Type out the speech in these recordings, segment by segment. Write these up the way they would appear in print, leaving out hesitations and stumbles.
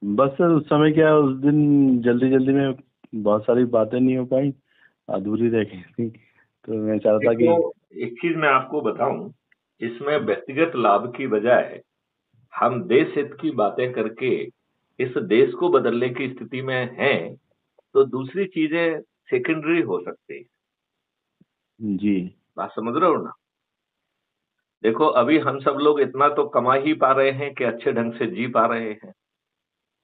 बस सर उस समय क्या, उस दिन जल्दी जल्दी में बहुत सारी बातें नहीं हो पाई, अधूरी रह गई थी। तो मैं चाहता था देखो, कि एक चीज मैं आपको बताऊं, इसमें व्यक्तिगत लाभ की बजाय हम देश हित की बातें करके इस देश को बदलने की स्थिति में हैं, तो दूसरी चीजें सेकेंडरी हो सकती है। जी। बात समझ रहे हो ना? देखो, अभी हम सब लोग इतना तो कमा ही पा रहे हैं कि अच्छे ढंग से जी पा रहे हैं।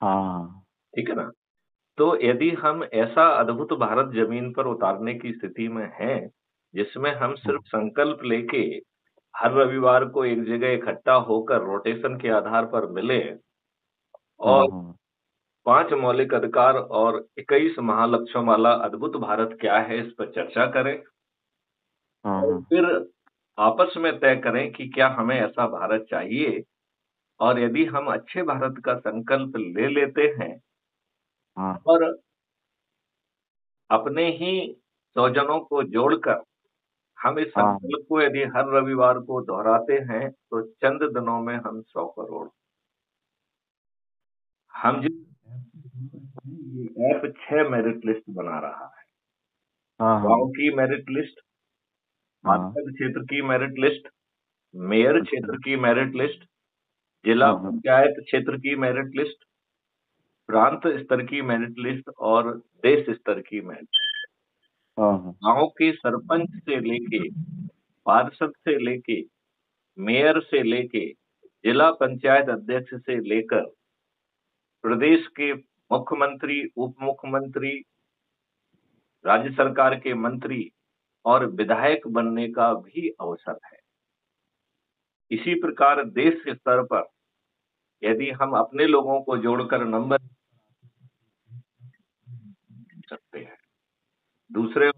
हाँ। ठीक है ना? तो यदि हम ऐसा अद्भुत भारत जमीन पर उतारने की स्थिति में हैं, जिसमें हम हाँ। सिर्फ संकल्प लेके हर रविवार को एक जगह इकट्ठा होकर रोटेशन के आधार पर मिले हाँ। और हाँ। 5 मौलिक अधिकार और 21 महालक्ष्यों वाला अद्भुत भारत क्या है, इस पर चर्चा करें हाँ। और हाँ। फिर आपस में तय करें कि क्या हमें ऐसा भारत चाहिए। और यदि हम अच्छे भारत का संकल्प ले लेते हैं हाँ। और अपने ही स्वजनों को जोड़कर हम इस हाँ। संकल्प को यदि हर रविवार को दोहराते हैं, तो चंद दिनों में हम 100 करोड़। हम जिस ये ऐप 6 मेरिट लिस्ट बना रहा है। हाँ। गांव हाँ। की मेरिट लिस्ट, हाँ। पार्षद क्षेत्र की मेरिट लिस्ट, मेयर अच्छा। क्षेत्र की मेरिट लिस्ट, जिला हाँ। हाँ। पंचायत क्षेत्र की मेरिट लिस्ट, प्रांत स्तर की मेरिट लिस्ट और देश स्तर की मेरिट। हाँ। हाँ। गांव के सरपंच से लेके, पार्षद से लेके, मेयर से लेके, जिला पंचायत अध्यक्ष से लेकर प्रदेश के मुख्यमंत्री, उप मुख्यमंत्री, राज्य सरकार के मंत्री और विधायक बनने का भी अवसर है। इसी प्रकार देश के स्तर पर यदि हम अपने लोगों को जोड़कर नंबर सकते हैं, दूसरे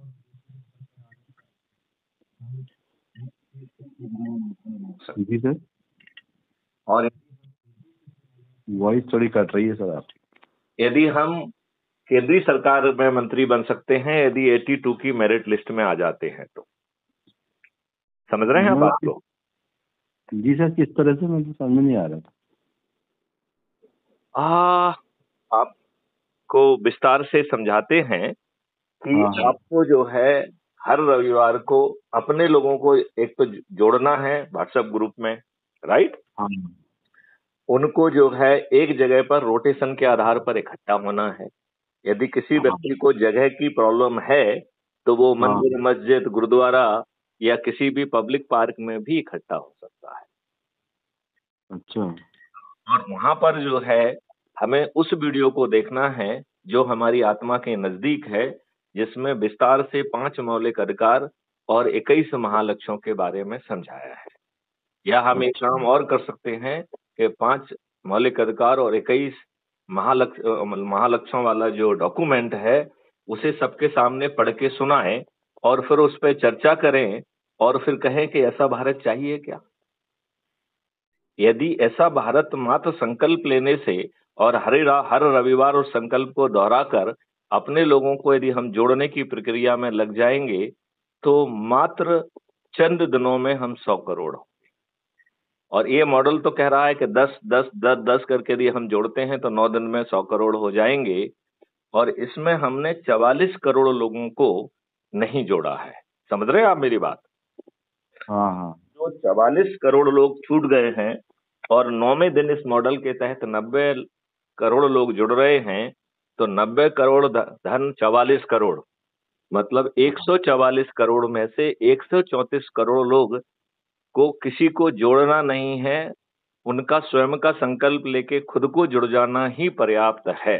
जी सर, और वॉइस थोड़ी कट रही है सर आपकी। यदि हम केंद्रीय सरकार में मंत्री बन सकते हैं, यदि 82 की मेरिट लिस्ट में आ जाते हैं तो। समझ रहे हैं आप मैं बात को? जी सर, किस तरह से मुझे समझ में नहीं आ रहा था। आ, आपको विस्तार से समझाते हैं कि हाँ। हाँ। आपको जो है हर रविवार को अपने लोगों को एक तो जोड़ना है व्हाट्सएप ग्रुप में, राइट? हाँ। उनको जो है एक जगह पर रोटेशन के आधार पर इकट्ठा होना है। यदि किसी हाँ। व्यक्ति को जगह की प्रॉब्लम है, तो वो हाँ। मंदिर, मस्जिद, गुरुद्वारा या किसी भी पब्लिक पार्क में भी इकट्ठा हो सकता है। अच्छा। और वहां पर जो है हमें उस वीडियो को देखना है जो हमारी आत्मा के नजदीक है, जिसमें विस्तार से 5 मौलिक अधिकार और 21 महालक्ष्यों के बारे में समझाया है। या हम एक अच्छा। काम और कर सकते हैं कि 5 मौलिक अधिकार और 21 महालक्ष्यों वाला जो डॉक्यूमेंट है, उसे सबके सामने पढ़ के सुनाएं और फिर उस पर चर्चा करें और फिर कहें कि ऐसा भारत चाहिए क्या। यदि ऐसा भारत मात्र संकल्प लेने से और हर रविवार उस संकल्प को दोहराकर अपने लोगों को यदि हम जोड़ने की प्रक्रिया में लग जाएंगे, तो मात्र चंद दिनों में हम 100 करोड़। और ये मॉडल तो कह रहा है कि 10 10 10 10 करके यदि हम जोड़ते हैं तो 9 दिन में 100 करोड़ हो जाएंगे। और इसमें हमने 44 करोड़ लोगों को नहीं जोड़ा है। समझ रहे हैं आप मेरी बात? हाँ। हाँ। जो 44 करोड़ लोग छूट गए हैं और 9वें दिन इस मॉडल के तहत 90 करोड़ लोग जुड़ रहे हैं, तो 90 करोड़ धन 44 करोड़, मतलब 144 करोड़ में से 134 करोड़ लोग को किसी को जोड़ना नहीं है। उनका स्वयं का संकल्प लेके खुद को जुड़ जाना ही पर्याप्त है।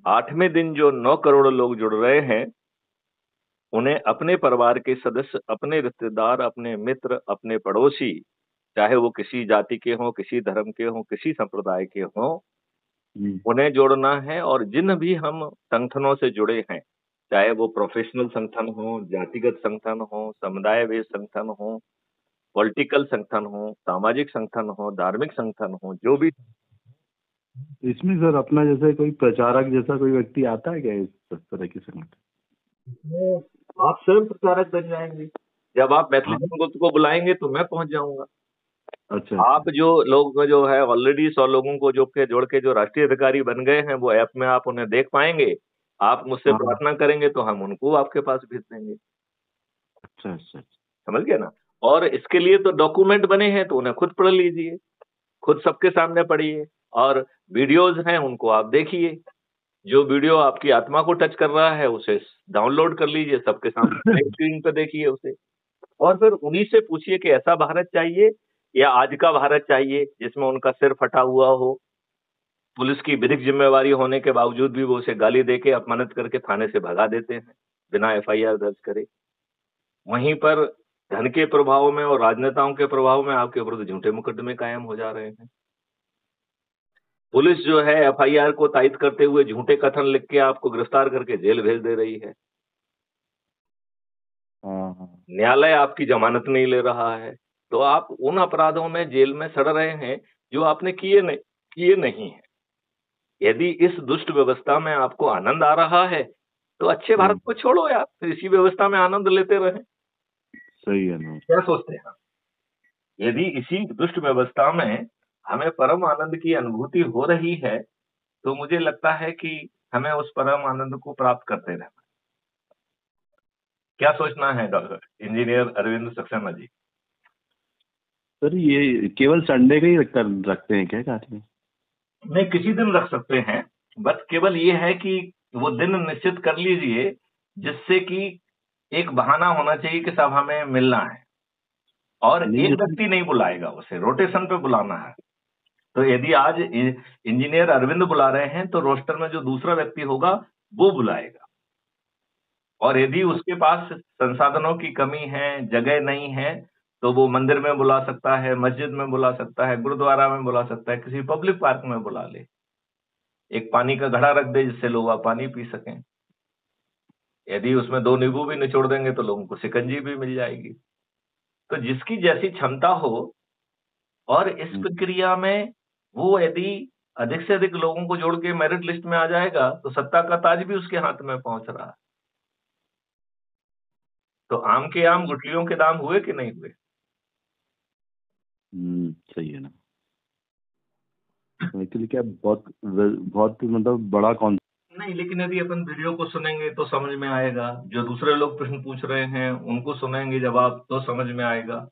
8वें दिन जो 9 करोड़ लोग जुड़ रहे हैं, उन्हें अपने परिवार के सदस्य, अपने रिश्तेदार, अपने मित्र, अपने पड़ोसी, चाहे वो किसी जाति के हों, किसी धर्म के हों, किसी संप्रदाय के हों, जी। उन्हें जोड़ना है। और जिन भी हम संगठनों से जुड़े हैं, चाहे वो प्रोफेशनल संगठन हो, जातिगत संगठन हो, समुदाय बेस्ड संगठन हो, पॉलिटिकल संगठन हो, सामाजिक संगठन हो, धार्मिक संगठन हो, जो भी। इसमें सर अपना जैसे कोई प्रचारक जैसा कोई व्यक्ति आता है क्या इस तरह की संगठन? इसमें आप स्वयं प्रचारक बन जाएंगे। जब आप मैथिली हाँ। संगोष्ठी को बुलाएंगे तो मैं पहुंच जाऊंगा। अच्छा अच्छा। आप जो लोग जो है ऑलरेडी 100 लोगों को जो के जोड़ के जो राष्ट्रीय अधिकारी बन गए हैं, वो ऐप में आप उन्हें देख पाएंगे। आप मुझसे हाँ। प्रार्थना करेंगे तो हम उनको आपके पास भेज देंगे। अच्छा अच्छा अच्छा। समझ गए ना? और इसके लिए तो डॉक्यूमेंट बने हैं, तो उन्हें खुद पढ़ लीजिए, खुद सबके सामने पढ़िए। और वीडियोज हैं उनको आप देखिए। जो वीडियो आपकी आत्मा को टच कर रहा है उसे डाउनलोड कर लीजिए, सबके सामने स्क्रीन पे देखिए उसे। और फिर उन्हीं से पूछिए कि ऐसा भारत चाहिए या आज का भारत चाहिए जिसमें उनका सिर फटा हुआ हो। पुलिस की विधिक जिम्मेवारी होने के बावजूद भी वो उसे गाली देके अपमानित करके थाने से भगा देते हैं बिना एफआईआर दर्ज करे। वहीं पर धन के प्रभाव में और राजनेताओं के प्रभाव में आपके विरुद्ध झूठे मुकदमे कायम हो जा रहे हैं। पुलिस जो है एफआईआर को तायद करते हुए झूठे कथन लिख के आपको गिरफ्तार करके जेल भेज दे रही है। हाँ हाँ। न्यायालय आपकी जमानत नहीं ले रहा है। तो आप उन अपराधों में जेल में सड़ रहे हैं जो आपने किए नहीं है। यदि इस दुष्ट व्यवस्था में आपको आनंद आ रहा है तो अच्छे भारत को छोड़ो यार, फिर इसी व्यवस्था में आनंद लेते रहें। सही है ना। क्या सोचते हैं? यदि इसी दुष्ट व्यवस्था में हमें परम आनंद की अनुभूति हो रही है, तो मुझे लगता है कि हमें उस परम आनंद को प्राप्त करते रहना। क्या सोचना है doctor engineer Arvind Saxena ji? Sir ये केवल संडे का ही रखते हैं क्या कार्य? नहीं, किसी दिन रख सकते हैं। बस केवल ये है कि वो दिन निश्चित कर लीजिए जिससे कि एक बहाना होना चाहिए कि साहब हमें मिलना है। और नहीं एक जैसे। व्यक्ति नहीं बुलाएगा, उसे रोटेशन पे बुलाना है। तो यदि आज इंजीनियर अरविंद बुला रहे हैं तो रोस्टर में जो दूसरा व्यक्ति होगा वो बुलाएगा। और यदि उसके पास संसाधनों की कमी है, जगह नहीं है, तो वो मंदिर में बुला सकता है, मस्जिद में बुला सकता है, गुरुद्वारा में बुला सकता है, किसी पब्लिक पार्क में बुला ले। एक पानी का घड़ा रख दे जिससे लोग आप पानी पी सकें। यदि उसमें 2 नींबू भी निचोड़ देंगे तो लोगों को शिकंजी भी मिल जाएगी। तो जिसकी जैसी क्षमता हो, और इस प्रक्रिया में वो यदि अधिक से अधिक लोगों को जोड़ के मेरिट लिस्ट में आ जाएगा तो सत्ता का ताज भी उसके हाथ में पहुंच रहा है। तो आम के आम गुठलियों के दाम हुए कि नहीं हुए? सही है ना। एक्चुअली क्या बहुत बहुत मतलब बड़ा कौन। नहीं, लेकिन यदि अपन वीडियो को सुनेंगे तो समझ में आएगा। जो दूसरे लोग प्रश्न पूछ रहे हैं उनको सुनेंगे जवाब तो समझ में आएगा।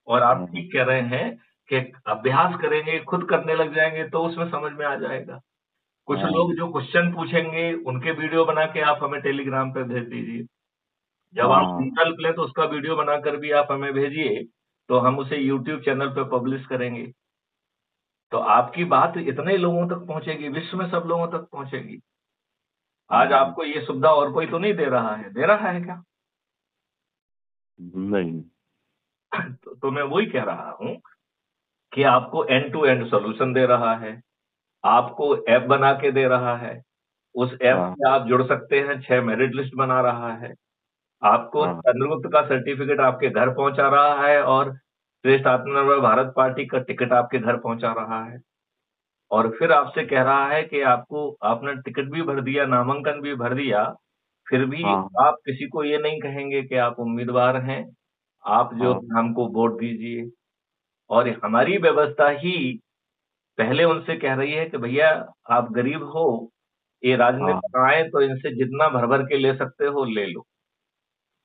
और आप हाँ ठीक कह रहे हैं कि अभ्यास करेंगे, खुद करने लग जाएंगे तो उसमें समझ में आ जाएगा। कुछ हाँ लोग जो क्वेश्चन पूछेंगे उनके वीडियो बना के आप हमें टेलीग्राम पे भेज दीजिए। जब आप हाँ। संकल्प लें तो उसका वीडियो बनाकर भी आप हमें भेजिए, तो हम उसे यूट्यूब चैनल पे पब्लिश करेंगे। तो आपकी बात इतने लोगों तक पहुंचेगी, विश्व में सब लोगों तक पहुंचेगी। आज आपको ये सुविधा और कोई तो नहीं दे रहा है, दे रहा है क्या? नहीं। तो मैं वही कह रहा हूं कि आपको एंड टू एंड सॉल्यूशन दे रहा है, आपको ऐप बना के दे रहा है। उस ऐप हाँ से आप जुड़ सकते हैं, 6 मेरिट लिस्ट बना रहा है। आपको हाँ चंद्रगुप्त का सर्टिफिकेट आपके घर पहुंचा रहा है और श्रेष्ठ आत्मनिर्भर भारत पार्टी का टिकट आपके घर पहुंचा रहा है। और फिर आपसे कह रहा है कि आपको आपने टिकट भी भर दिया, नामांकन भी भर दिया, फिर भी हाँ आप किसी को ये नहीं कहेंगे कि आप उम्मीदवार हैं, आप जो हाँ हमको वोट दीजिए। और हमारी व्यवस्था ही पहले उनसे कह रही है कि भैया आप गरीब हो, ये हाँ राजनेता आए तो इनसे जितना भर भर के ले सकते हो ले लो।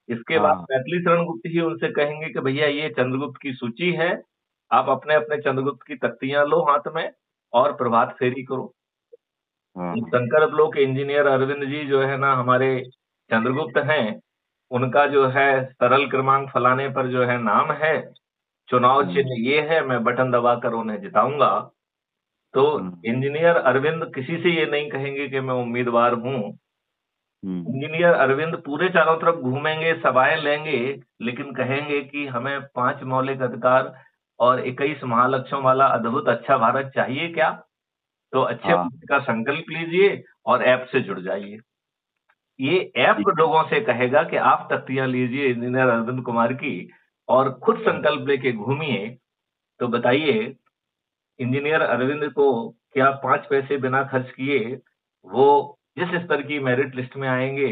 इसके बाद हाँ मैथिली शरण गुप्त ही उनसे कहेंगे कि भैया ये चंद्रगुप्त की सूची है, आप अपने अपने चंद्रगुप्त की तख्तियां लो हाथ में और प्रभात फेरी करो। हाँ हाँ संकल्प लो के इंजीनियर अरविंद जी जो है ना हमारे चंद्रगुप्त हैं, उनका जो है सरल क्रमांक फलाने पर जो है नाम है, चुनाव चिन्ह ये है, मैं बटन दबाकर उन्हें जिताऊंगा। तो हम्म, इंजीनियर अरविंद किसी से ये नहीं कहेंगे कि मैं उम्मीदवार हूँ। हम्म, इंजीनियर अरविंद पूरे चारों तरफ घूमेंगे, सभाएं लेंगे, लेकिन कहेंगे कि हमें 5 मौलिक अधिकार और 21 महालक्ष्यों वाला अद्भुत अच्छा भारत चाहिए क्या? तो अच्छे हाँ भारत का संकल्प लीजिए और ऐप से जुड़ जाइए। ये ऐप ठीक। लोगों से कहेगा कि आप तख्तियां लीजिए इंजीनियर अरविंद कुमार की और खुद संकल्प लेके घूमिए। तो बताइए इंजीनियर अरविंद को क्या 5 पैसे बिना खर्च किए वो जिस स्तर की मेरिट लिस्ट में आएंगे,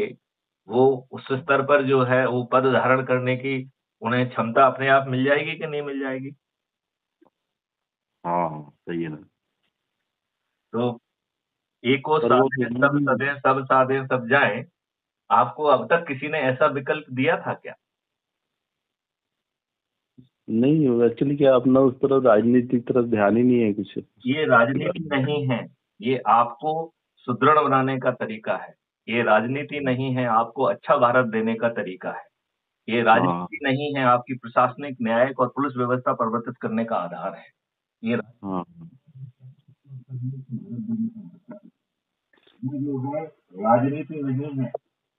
वो उस स्तर पर जो है वो पद धारण करने की उन्हें क्षमता अपने आप मिल जाएगी कि नहीं मिल जाएगी? हाँ सही है ना। तो एको पर वो साधे कहना सब भी सधे सब साधे सब जाएं, आपको अब तक किसी ने ऐसा विकल्प दिया था क्या? नहीं, एक्चुअली क्या अपना उस तरफ राजनीतिक तरफ ध्यान ही नहीं है कुछ। ये राजनीति नहीं है, ये आपको सुदृढ़ बनाने का तरीका है। ये राजनीति नहीं है, आपको अच्छा भारत देने का तरीका है। ये हाँ राजनीति नहीं है, आपकी प्रशासनिक, न्यायिक और पुलिस व्यवस्था परिवर्तित करने का आधार है। ये हाँ जो है राजनीति नहीं है,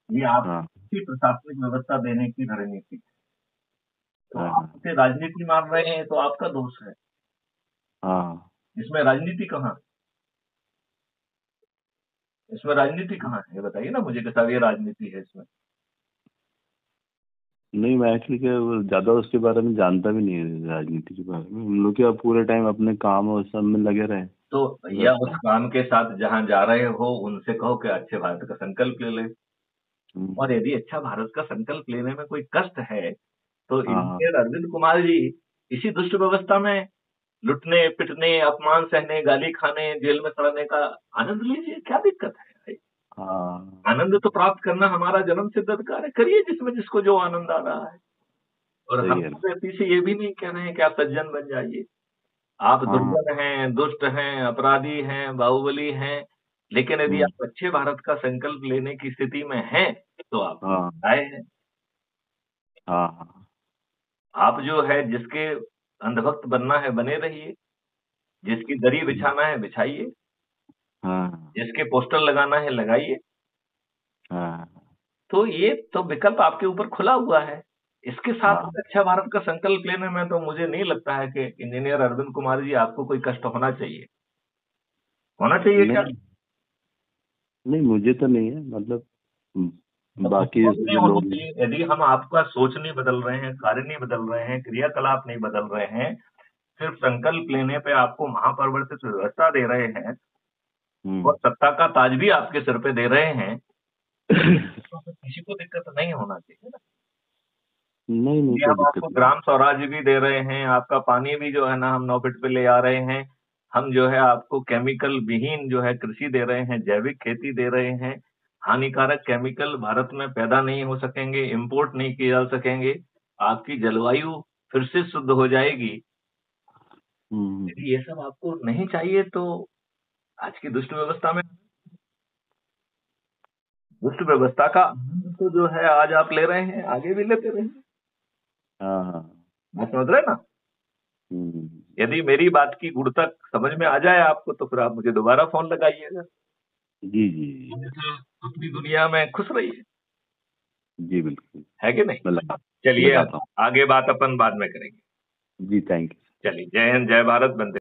ये हाँ आपकी प्रशासनिक व्यवस्था देने की रणनीति है। तो हाँ आप इसे राजनीति मान रहे हैं तो आपका दोष है। हाँ। इसमें राजनीति कहाँ है? इसमें राजनीति कहाँ है? ये बताइए ना मुझे कि साहब ये राजनीति है इसमें। नहीं, मैं एक्चुअली क्या वो ज्यादा उसके बारे में जानता भी नहीं है, राजनीति के बारे में। हम लोग क्या पूरे टाइम अपने काम और सब में लगे रहे तो भैया बस। उस काम के साथ जहाँ जा रहे हो उनसे कहो कि अच्छे भारत का संकल्प ले ले। हम्म, और यदि अच्छा भारत का संकल्प लेने में कोई कष्ट है तो हाँ हाँ इंजीनियर अरविंद कुमार जी इसी दुष्ट व्यवस्था में लुटने पिटने अपमान सहने गाली खाने जेल में सड़ने का आनंद लीजिए, क्या दिक्कत है भाई? हाँ। आनंद तो प्राप्त करना हमारा जन्म सिद्ध अधिकार है, करिए जिसमें जिसको जो आनंद आ रहा है। और सही हम है ना। व्यक्ति से ये भी नहीं कह रहे हैं कि आप सज्जन बन जाइए। आप हाँ दुर्बल हैं, दुष्ट हैं, अपराधी हैं, बाहुबली हैं, लेकिन यदि हम्म, आप अच्छे भारत का संकल्प लेने की स्थिति में हैं, तो आप हाँ आए हैं। हाँ हाँ आप जो है जिसके अंधभक्त बनना है बने रहिए, जिसकी दरी बिछाना है बिछाइए, हाँ जिसके पोस्टर लगाना है लगाइए। हाँ तो ये तो विकल्प आपके ऊपर खुला हुआ है। इसके साथ हाँ। अच्छा भारत का संकल्प लेने में तो मुझे नहीं लगता है कि इंजीनियर अरविंद कुमार जी आपको कोई कष्ट होना चाहिए। होना चाहिए क्या? नहीं नहीं, मुझे तो नहीं है, मतलब तो बाकी उसको भी जैसे नहीं जो होनी लोग हैं। चाहिए यदि हम आपका सोच नहीं बदल रहे हैं, कार्य नहीं बदल रहे हैं, क्रियाकलाप नहीं बदल रहे हैं, सिर्फ संकल्प लेने पे आपको महापरिवर्तित व्यवस्था दे रहे हैं और हम्म। सत्ता का ताज भी आपके सिर पे दे रहे हैं, तो फिर किसी को दिक्कत नहीं होना चाहिए ना। नहीं नहीं, ये कोई हम दिक्कत आपको नहीं। ग्राम स्वराज भी दे रहे हैं, आपका पानी भी जो है ना हम 9 फीट पे ले आ रहे हैं। हम जो है आपको केमिकल विहीन जो है कृषि दे रहे हैं, जैविक खेती दे रहे हैं। हानिकारक केमिकल भारत में पैदा नहीं हो सकेंगे, इंपोर्ट नहीं किए जा सकेंगे। आपकी जलवायु फिर से शुद्ध हो जाएगी। हम्म। यदि ये सब आपको नहीं चाहिए तो आज की दुष्ट व्यवस्था में दुष्ट व्यवस्था का आनंद तो जो है आज आप ले रहे हैं, आगे भी लेते रहेंगे। हाँ हाँ। बात समझ रहे हैं ना? हम्म। यदि मेरी बात की गुणता समझ में आ जाए आपको तो फिर आप मुझे दोबारा फोन लगाइएगा। जी जी जी। अन्यथा अपनी दुनिया में खुश रहिए, जी बिल्कुल। है कि नहीं? मैं चलिए लगाता हूँ। आगे बात अपन बाद में करेंगे। जी थैंक यू। चलिए, जय हिंद, जय भारत, वंदे